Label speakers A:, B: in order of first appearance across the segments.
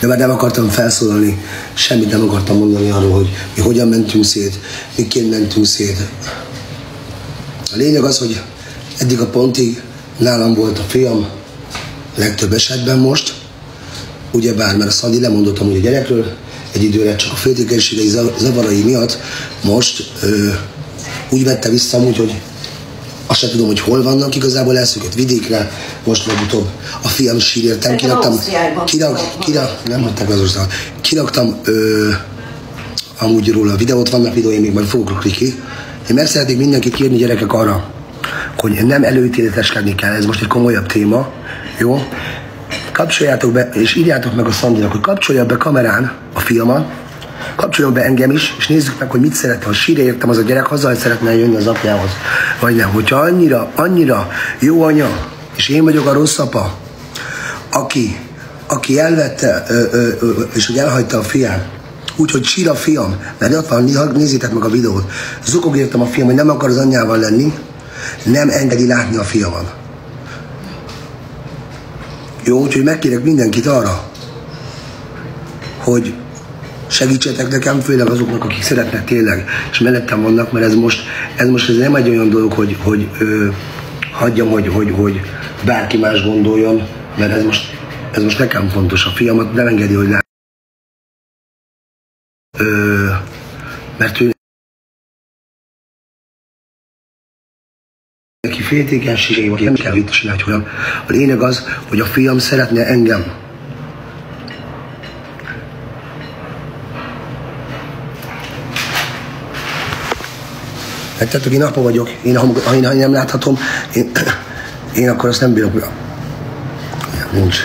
A: De már nem akartam felszólalni, semmit nem akartam mondani arról, hogy mi hogyan mentünk szét, miként mentünk szét. A lényeg az, hogy eddig a pontig nálam volt a fiam, legtöbb esetben most, ugyebár, mert a Szandi lemondott amúgy a gyerekről, egy időre csak a féltékenységei zavarai miatt most úgy vette vissza amúgy, hogy azt sem tudom, hogy hol vannak, igazából elszökött vidékre, most legutóbb a fiam sírértem, kiraktam amúgy róla a videót, vannak videóim, még majd fogok ki. Én meg szeretnék mindenkit kérni, gyerekek, arra, hogy nem előítéleteskedni kell, ez most egy komolyabb téma, jó? Kapcsoljátok be, és írjátok meg a Szandinak, hogy kapcsolja be kamerán a fiamat, kapcsoljon be engem is, és nézzük meg, hogy mit szeretne. Ha sírja értem, az a gyerek haza szeretne jönni az apjához, vagy nem. Hogyha annyira jó anya, és én vagyok a rossz apa, aki elvette, és hogy elhagyta a fiát, úgyhogy sír a fiam, mert ott van, nézzétek meg a videót. Zokog értem a fiam, hogy nem akar az anyjával lenni, nem engedi látni a fiamat. Jó, úgyhogy megkérek mindenkit arra, hogy segítsetek nekem, főleg azoknak, akik szeretnek tényleg, és mellettem vannak, mert ez nem egy olyan dolog, hogy hagyjam, hogy bárki más gondoljon, mert ez most nekem fontos. A fiamat nem engedi, hogy mert ő neki féltékenységei, aki nem kell itt csinálni, hogy a lényeg az, hogy a fiam szeretne engem. Tehát én apa vagyok, ha nem láthatom, én akkor azt nem bírok. Nincs.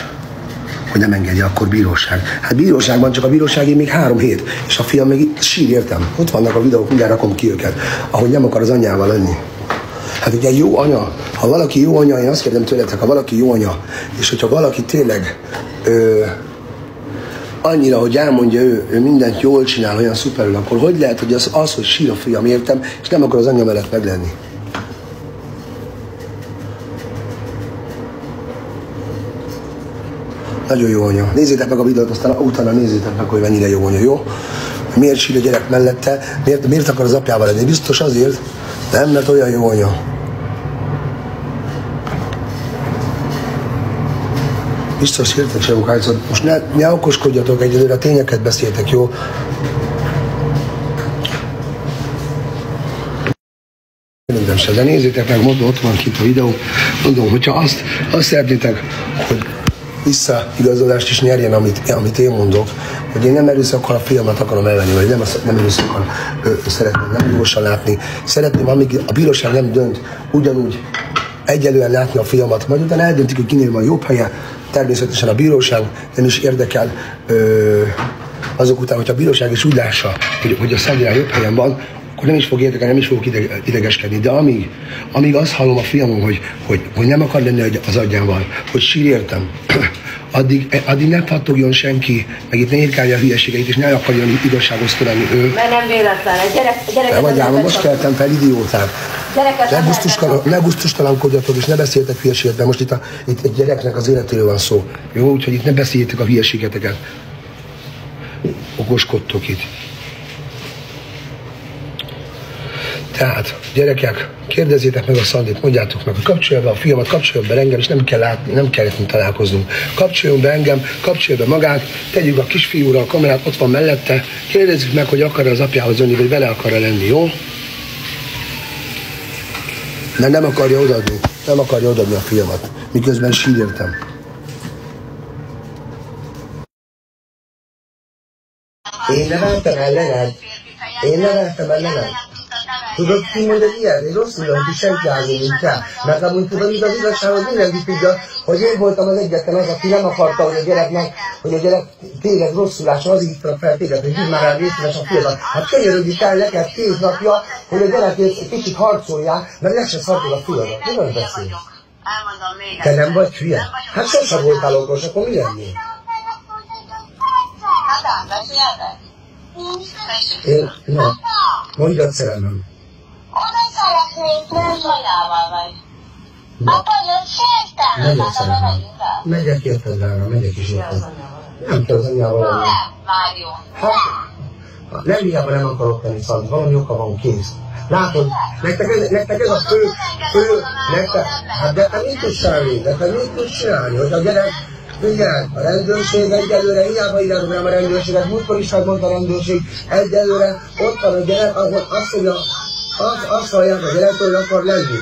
A: Hogy nem engedje, akkor bíróság. Hát bíróságban csak a bíróságé még 3 hét, és a fiam még itt sír értem. Ott vannak a videók, mindjárt rakom ki őket, ahogy nem akar az anyjával lenni. Hát ugye jó anya, ha valaki jó anya, én azt kérdem tőletek, ha valaki jó anya, és hogyha valaki tényleg annyira, hogy elmondja ő mindent jól csinál, olyan szuperül, akkor hogy lehet, hogy az hogy sír a fiam értem, és nem akar az anyja mellett meglenni? Nagyon jó anya. Nézzétek meg a videót, aztán utána nézzétek meg, hogy mennyire jó anya, jó? Miért sír a gyerek mellette? Miért akar az apjával lenni? Biztos azért, nem, mert olyan jó anya. Biztos értek sem kájcot. Most ne okoskodjatok egyelőre, a tényeket beszéltek, jó? Szerintem se, de nézzétek meg, mondom, ott van kint a videó. Mondom, hogyha azt szeretnétek, hogy visszaigazolást is nyerjen, amit én mondok, hogy én nem erőszakkal a fiamat akarom elvenni, vagy nem erőszakkal szeretném nem jogosan látni. Szeretném, amíg a bíróság nem dönt, ugyanúgy egyelően látni a fiamat, majd utána eldöntik, hogy kinél van jobb helye. Természetesen a bíróság nem is érdekel azok után, hogyha a bíróság is úgy lássa, hogy a Szandinál jobb helyen van, akkor nem is fog érdekelni, nem is fogok idegeskedni. De amíg azt hallom a fiamon, hogy nem akar lenni az agyával, hogy sír értem, addig ne pattogjon senki, meg itt ne írkálja a hülyeségeit, és ne akarjon igazságosztani ő.
B: Mert nem véletlen, egy gyerek...
A: Nem adjál, most keltem fel, idióták. Ne gusztustalankodjatok, és ne beszéltek hülyeséget, mert most itt egy gyereknek az életéről van szó. Jó, úgyhogy itt ne beszéljétek a hülyeségeteket. Okoskodtok itt. Tehát, gyerekek, kérdezzétek meg a Szandit, mondjátok meg, hogy kapcsolja be a fiamat, kapcsolja be engem, és nem kell látni, nem kell találkoznunk. Kapcsoljon be engem, kapcsolja be magát, tegyük a kisfiúra a kamerát, ott van mellette, kérdezzük meg, hogy akar az apjához jönni, vagy vele akar lenni, jó? Mert nem akarja odaadni a fiamat, miközben sír értem. Én neveltem ellened. Tudod, ki mond egy ilyen? Én rosszul jön, hogy senki állni, mint te. Mert amúgy tudod, itt az igazság, hogy mindenki tudja, hogy én voltam az egyetlen az, aki nem akarta, hogy a gyerek téged rosszul lássa, az hívta fel téged, hogy hívd már el részletes a fiadat. Hát könyörödik el neked 2 napja, hogy a gyerekét egy kicsit harcoljál, mert le se szartod a fiadat. Miről beszélsz? Te nem vagy hülye? Hát sosem voltál okos, akkor mi lennél? Na, mondjad szerelmem.
C: Oda szeretnék, nem sajával vagy. Apa, jön sértem.
A: Megyek szerelmem. Megyek érted, drága, megyek is érted. Nem tudom, hogy hiába lenni.
C: Várjon.
A: Nem hiába nem akarok tenni szalmat, valami oka van, kész. Látod, nektek ez a fő, nektek, hát de te mit tudsz csinálni, hogy a gyerek, figyelj, a rendőrség egyelőre, hiába irányom rám a rendőrséget, múltkor is mondta a rendőrség, egyelőre ott van a gyerek, ahol azt mondja, azt hallják a gyerektől, hogy akar lenni.